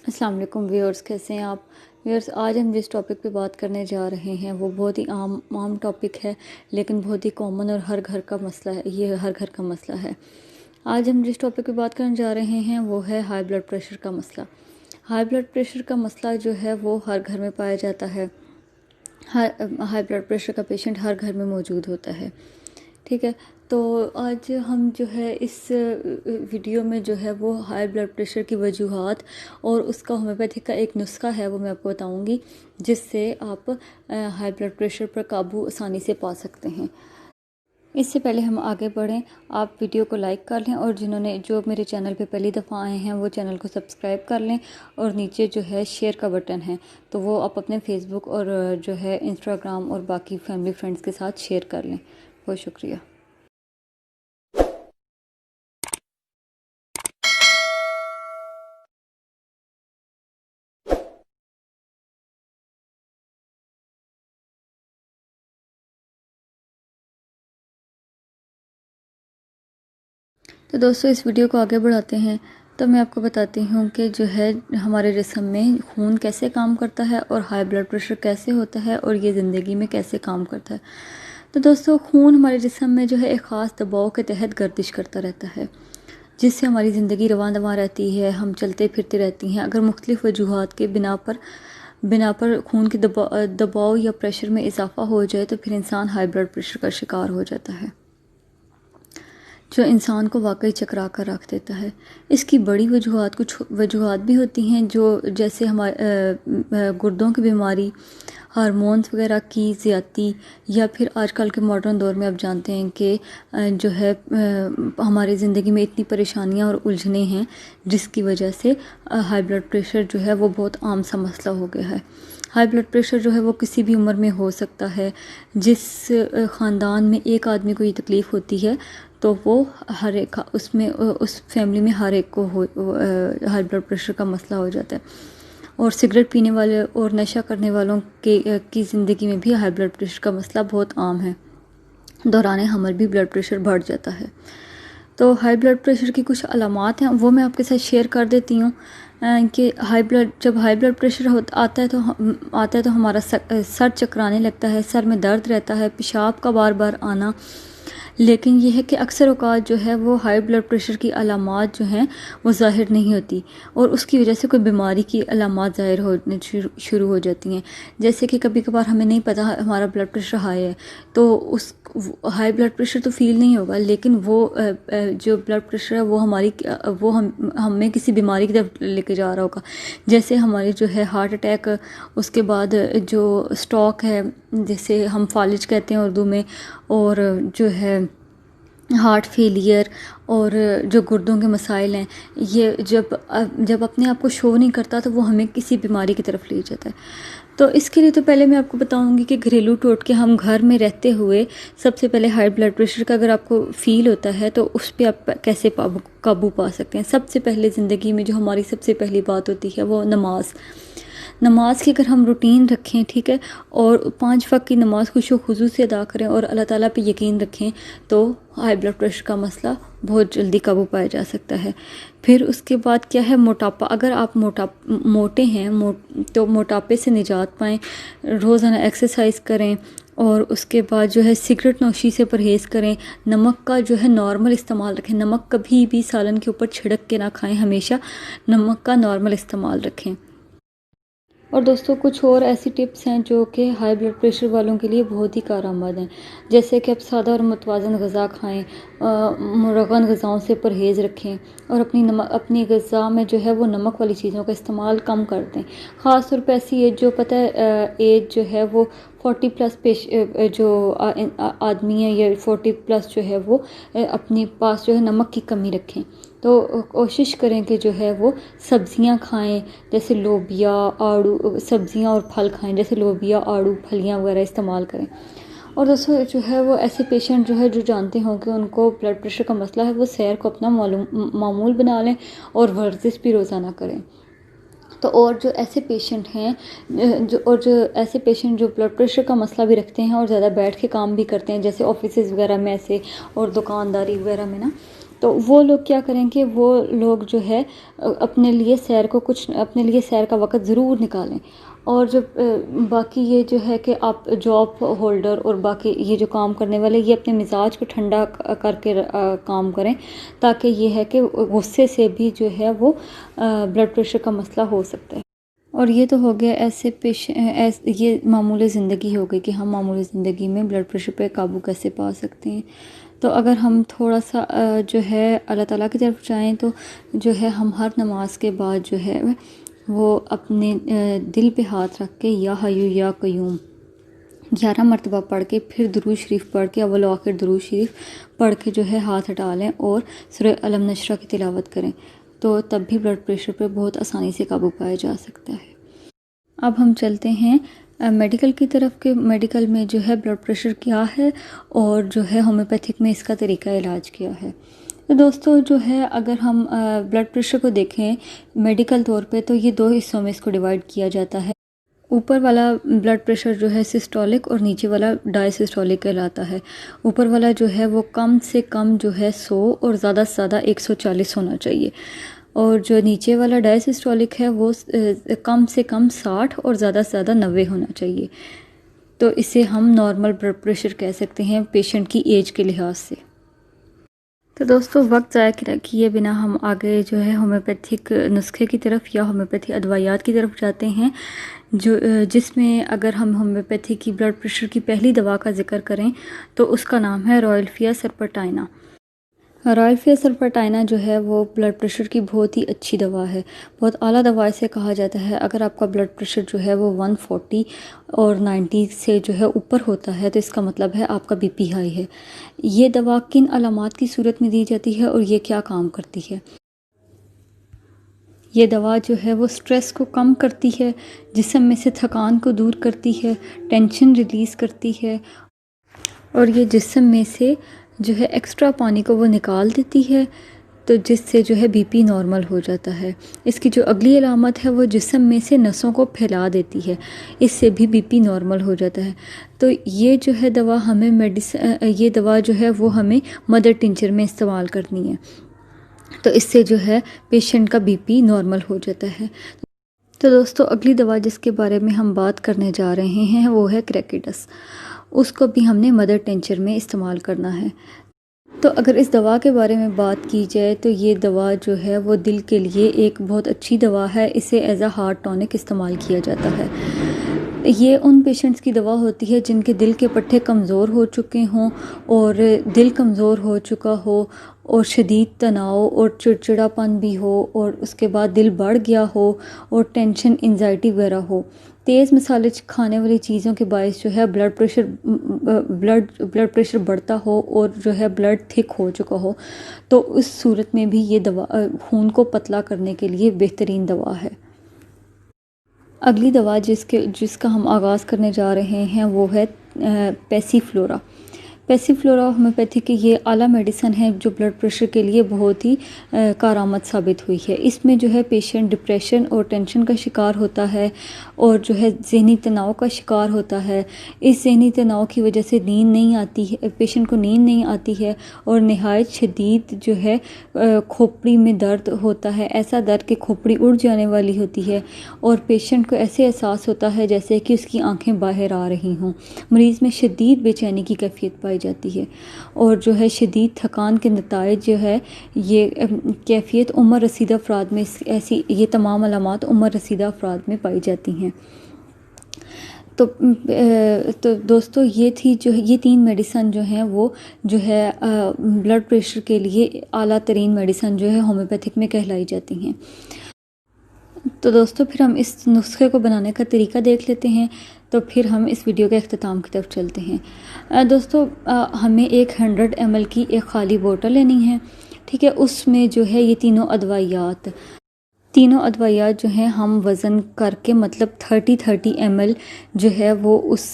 अस्सलाम वालेकुम व्यूअर्स, कैसे हैं आप व्यूअर्स। आज हम जिस टॉपिक पे बात करने जा रहे हैं वो बहुत ही आम टॉपिक है, लेकिन बहुत ही कॉमन और हर घर का मसला है। ये हर घर का मसला है। आज हम जिस टॉपिक पे बात करने जा रहे हैं वो है हाई ब्लड प्रेशर का मसला। हाई ब्लड प्रेशर का मसला जो है वो हर घर में पाया जाता है। हाई ब्लड प्रेशर का पेशेंट हर घर में मौजूद होता है। ठीक है, तो आज हम जो है इस वीडियो में जो है वो हाई ब्लड प्रेशर की वजूहात और उसका होम्योपैथिक का एक नुस्खा है वो मैं आपको बताऊंगी, जिससे आप हाई ब्लड प्रेशर पर काबू आसानी से पा सकते हैं। इससे पहले हम आगे बढ़ें, आप वीडियो को लाइक कर लें और जो मेरे चैनल पे पहली दफ़ा आए हैं वो चैनल को सब्सक्राइब कर लें। और नीचे जो है शेयर का बटन है तो वो आप अपने फेसबुक और जो है इंस्टाग्राम और बाकी फैमिली फ्रेंड्स के साथ शेयर कर लें। बहुत शुक्रिया। तो दोस्तों, इस वीडियो को आगे बढ़ाते हैं तो मैं आपको बताती हूँ कि जो है हमारे जिस्म में खून कैसे काम करता है और हाई ब्लड प्रेशर कैसे होता है और ये ज़िंदगी में कैसे काम करता है। तो दोस्तों, खून हमारे जिस्म में जो है एक ख़ास दबाव के तहत गर्दिश करता रहता है, जिससे हमारी ज़िंदगी रवां दवां रहती है, हम चलते फिरते रहती हैं। अगर मुख्तलिफ़ वजूहात के बिना पर खून के दबाव या प्रेशर में इजाफ़ा हो जाए तो फिर इंसान हाई ब्लड प्रेशर का शिकार हो जाता है, जो इंसान को वाकई चकरा कर रख देता है। इसकी बड़ी कुछ वजूहात भी होती हैं, जो जैसे हमारे गुर्दों की बीमारी, हार्मोन्स वगैरह की ज़्यादती, या फिर आजकल के मॉडर्न दौर में आप जानते हैं कि जो है हमारी ज़िंदगी में इतनी परेशानियां और उलझने हैं, जिसकी वजह से हाई ब्लड प्रेशर जो है वो बहुत आम सा मसला हो गया है। हाई ब्लड प्रेशर जो है वो किसी भी उम्र में हो सकता है। जिस ख़ानदान में एक आदमी को ये तकलीफ़ होती है तो वो हर एक उस फैमिली में हर एक को हाई ब्लड प्रेशर का मसला हो जाता है। और सिगरेट पीने वाले और नशा करने वालों की ज़िंदगी में भी हाई ब्लड प्रेशर का मसला बहुत आम है। दौरान हमल भी ब्लड प्रेशर बढ़ जाता है। तो हाई ब्लड प्रेशर की कुछ अलामात हैं, वो मैं आपके साथ शेयर कर देती हूँ कि जब हाई ब्लड प्रेशर आता है तो हमारा सर चकराने लगता है, सर में दर्द रहता है, पेशाब का बार बार आना। लेकिन यह है कि अक्सर औक़ात जो है वो हाई ब्लड प्रेशर की अलामात जो हैं वो ज़ाहिर नहीं होती और उसकी वजह से कोई बीमारी की अलामात ज़ाहिर होने शुरू हो जाती हैं। जैसे कि कभी कभार हमें नहीं पता हमारा ब्लड प्रेशर हाई है, तो उस हाई ब्लड प्रेशर तो फील नहीं होगा, लेकिन वो जो ब्लड प्रेशर है वो हमें किसी बीमारी की तरफ लेके जा रहा होगा। जैसे हमारी जो है हार्ट अटैक, उसके बाद जो स्ट्रोक है जिसे हम फालिज कहते हैं उर्दू में, और जो है हार्ट फेलियर और जो गुर्दों के मसाइल हैं, ये जब अपने आप को शो नहीं करता तो वो हमें किसी बीमारी की तरफ ले जाता है। तो इसके लिए तो पहले मैं आपको बताऊंगी कि घरेलू टोटके हम घर में रहते हुए सबसे पहले हाई ब्लड प्रेशर का अगर आपको फील होता है तो उस पर आप कैसे काबू पा सकते हैं। सबसे पहले ज़िंदगी में जो हमारी सबसे पहली बात होती है वो नमाज की अगर हम रूटीन रखें, ठीक है, और 5 वक्त की नमाज खुशू से अदा करें और अल्लाह ताला पे यकीन रखें, तो हाई ब्लड प्रेशर का मसला बहुत जल्दी काबू पाया जा सकता है। फिर उसके बाद क्या है, मोटापा। अगर आप मोटे हैं तो मोटापे से निजात पाएँ, रोज़ाना एक्सरसाइज करें और उसके बाद जो है सिगरेट नोशी से परहेज़ करें। नमक का जो है नॉर्मल इस्तेमाल रखें, नमक कभी भी सालन के ऊपर छिड़क के ना खाएं, हमेशा नमक का नॉर्मल इस्तेमाल रखें। और दोस्तों, कुछ और ऐसी टिप्स हैं जो कि हाई ब्लड प्रेशर वालों के लिए बहुत ही कारआमद हैं। जैसे कि आप सादा और मुतवाज़न ग़िज़ा खाएं, मुरगन ग़िज़ाओं से परहेज़ रखें और अपनी ग़िज़ा में जो है वो नमक वाली चीज़ों का इस्तेमाल कम कर दें। ख़ास तौर पर ऐसी एज जो पता है एज जो है वो 40 प्लस जो आदमी है या 40 प्लस जो है वो अपने पास जो है नमक की कमी रखें। तो कोशिश करें कि जो है वो सब्ज़ियां खाएं, जैसे लोबिया, आड़ू, सब्ज़ियां और फल खाएं जैसे लोबिया, आड़ू, फलियां वगैरह इस्तेमाल करें। और दोस्तों, जो है वो ऐसे पेशेंट जो जानते हों कि उनको ब्लड प्रेशर का मसला है, वो सैर को अपना मामूल बना लें और वर्जिश भी रोज़ाना करें। तो और जो ऐसे पेशेंट हैं जो ऐसे पेशेंट जो ब्लड प्रेशर का मसला भी रखते हैं और ज़्यादा बैठ के काम भी करते हैं, जैसे ऑफिस वगैरह में ऐसे और दुकानदारी वगैरह में ना, तो वो लोग क्या करेंगे, वो लोग जो है अपने लिए सैर का वक़्त ज़रूर निकालें। और जब बाकी ये जो है कि आप जॉब होल्डर और बाकी ये जो काम करने वाले, ये अपने मिजाज को ठंडा करके काम करें, ताकि ये है कि गुस्से से भी जो है वो ब्लड प्रेशर का मसला हो सकता है। और ये तो हो गया ये मामूली ज़िंदगी हो गई कि हम मामूली ज़िंदगी में ब्लड प्रेशर पे काबू कैसे पा सकते हैं। तो अगर हम थोड़ा सा जो है अल्लाह ताला की तरफ जाएं, तो जो है हम हर नमाज के बाद जो है वो अपने दिल पे हाथ रख के या हय्यू या क़य्यूम 11 मरतबा पढ़ के, फिर दुरूद शरीफ पढ़ के, अव्वल आखिर दुरूद शरीफ पढ़ के जो है हाथ हटा लें और सूरह अलम नशरा की तिलावत करें, तो तब भी ब्लड प्रेशर पे बहुत आसानी से काबू पाया जा सकता है। अब हम चलते हैं मेडिकल की तरफ के मेडिकल में जो है ब्लड प्रेशर क्या है और जो है होम्योपैथिक में इसका तरीका इलाज क्या है। तो दोस्तों जो है अगर हम ब्लड प्रेशर को देखें मेडिकल तौर पे, तो ये 2 हिस्सों में इसको डिवाइड किया जाता है। ऊपर वाला ब्लड प्रेशर जो है सिस्टोलिक और नीचे वाला डायसिस्टोलिक कहलाता है। ऊपर वाला जो है वो कम से कम जो है 100 और ज़्यादा से ज़्यादा 140 होना चाहिए, और जो नीचे वाला डायसिस्टोलिक है वो कम से कम 60 और ज़्यादा से ज़्यादा 90 होना चाहिए। तो इसे हम नॉर्मल ब्लड प्रेशर कह सकते हैं पेशेंट की एज के लिहाज से। तो दोस्तों वक्त ज़ाया किए बिना हम आगे जो है होम्योपैथिक नुस्खे की तरफ या होम्योपैथिक अदवायात की तरफ जाते हैं, जिसमें अगर हम होम्योपैथी की ब्लड प्रेशर की पहली दवा का जिक्र करें तो उसका नाम है रॉयल्फिया सरपेटाइना। रॉयल्फिया सरपेटाइना जो है वो ब्लड प्रेशर की बहुत ही अच्छी दवा है, बहुत आला दवा इसे कहा जाता है। अगर आपका ब्लड प्रेशर जो है वो 140 और 90 से जो है ऊपर होता है, तो इसका मतलब है आपका बीपी हाई है। ये दवा किन अलामात की सूरत में दी जाती है और ये क्या काम करती है? ये दवा जो है वो स्ट्रेस को कम करती है, जिस्म में से थकान को दूर करती है, टेंशन रिलीज़ करती है, और ये जिस्म में से जो है एक्स्ट्रा पानी को वो निकाल देती है, तो जिससे जो है बीपी नॉर्मल हो जाता है। इसकी जो अगली अलामत है वो जिस्म में से नसों को फैला देती है, इससे भी बीपी नॉर्मल हो जाता है। तो ये जो है दवा हमें ये दवा जो है वो हमें मदर टिंचर में इस्तेमाल करनी है, तो इससे जो है पेशेंट का बीपी नॉर्मल हो जाता है। तो दोस्तों अगली दवा जिसके बारे में हम बात करने जा रहे हैं वो है क्रैकिडस। उसको भी हमने मदर टिंचर में इस्तेमाल करना है। तो अगर इस दवा के बारे में बात की जाए तो ये दवा जो है वो दिल के लिए एक बहुत अच्छी दवा है। इसे एज अ हार्ट टॉनिक इस्तेमाल किया जाता है। ये उन पेशेंट्स की दवा होती है जिनके दिल के पट्टे कमज़ोर हो चुके हों और दिल कमज़ोर हो चुका हो और शदीद तनाव और चिड़चिड़ापन भी हो और उसके बाद दिल बढ़ गया हो और टेंशन एंजाइटी वगैरह हो। तेज़ मसाले खाने वाली चीज़ों के बायस जो है ब्लड प्रेशर बढ़ता हो और जो है ब्लड थिक हो चुका हो, तो उस सूरत में भी ये दवा खून को पतला करने के लिए बेहतरीन दवा है। अगली दवा जिसका हम आगाज़ करने जा रहे हैं वो है पैसीफ्लोरा। पैसीफ्लोरा होम्योपैथी की ये आला मेडिसन है जो ब्लड प्रेशर के लिए बहुत ही कारआमद साबित हुई है। इसमें जो है पेशेंट डिप्रेशन और टेंशन का शिकार होता है और जो है ज़हनी तनाव का शिकार होता है। इस ज़हनी तनाव की वजह से नींद नहीं आती है, पेशेंट को नींद नहीं आती है और नहायत शदीद जो है खोपड़ी में दर्द होता है। ऐसा दर्द कि खोपड़ी उड़ जाने वाली होती है और पेशेंट को ऐसे एहसास होता है जैसे कि उसकी आंखें बाहर आ रही हों। मरीज़ में शदीद बेचैनी की कैफियत पाई जाती है और जो है शदीद थकान के नताइज जो है ये कैफियत उम्र रसीदा अफराद में ये तमाम अलामात उम्र रसीदा अफराद में पाई जाती हैं। तो दोस्तों ये 3 मेडिसन जो हैं वो जो है ब्लड प्रेशर के लिए आला तरीन मेडिसन जो है होम्योपैथिक में कहलाई जाती हैं। तो दोस्तों फिर हम इस नुस्खे को बनाने का तरीका देख लेते हैं, तो फिर हम इस वीडियो के अख्ताम की तरफ चलते हैं। दोस्तों हमें एक 100 ml की एक ख़ाली बोतल लेनी है, ठीक है। उसमें जो है ये तीनों अदवायात जो हैं हम वज़न करके मतलब 30 ml जो है वो उस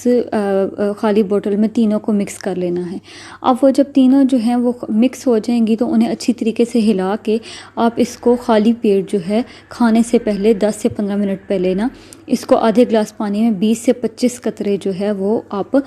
ख़ाली बोतल में तीनों को मिक्स कर लेना है। अब वो जब तीनों जो हैं वो मिक्स हो जाएंगी तो उन्हें अच्छी तरीके से हिला के आप इसको खाली पेट जो है खाने से पहले 10 से 15 मिनट पहले ना इसको आधे ग्लास पानी में 20 से 25 कतरे जो है वो आप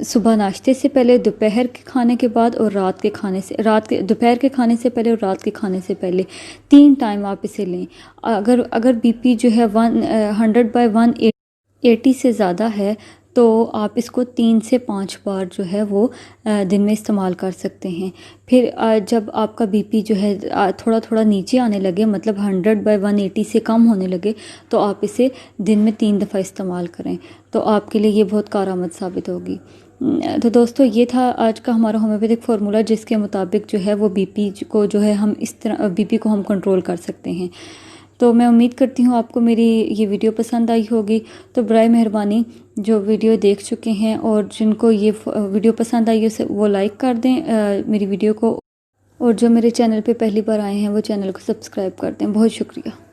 सुबह नाश्ते से पहले, दोपहर के खाने के बाद और दोपहर के खाने से पहले और रात के खाने से पहले 3 टाइम आप इसे लें। अगर बीपी जो है 100/180 से ज़्यादा है तो आप इसको 3 से 5 बार जो है वो दिन में इस्तेमाल कर सकते हैं। फिर जब आपका बीपी जो है थोड़ा थोड़ा नीचे आने लगे, मतलब 100/180 से कम होने लगे, तो आप इसे दिन में 3 दफ़ा इस्तेमाल करें, तो आपके लिए ये बहुत कारआमद साबित होगी। तो दोस्तों ये था आज का हमारा होम्योपैथिक फार्मूला, जिसके मुताबिक जो है वो बीपी को जो है हम इस तरह बीपी को हम कंट्रोल कर सकते हैं। तो मैं उम्मीद करती हूँ आपको मेरी ये वीडियो पसंद आई होगी। तो बराए मेहरबानी जो वीडियो देख चुके हैं और जिनको ये वीडियो पसंद आई है वो लाइक कर दें मेरी वीडियो को, और जो मेरे चैनल पे पहली बार आए हैं वो चैनल को सब्सक्राइब कर दें। बहुत शुक्रिया।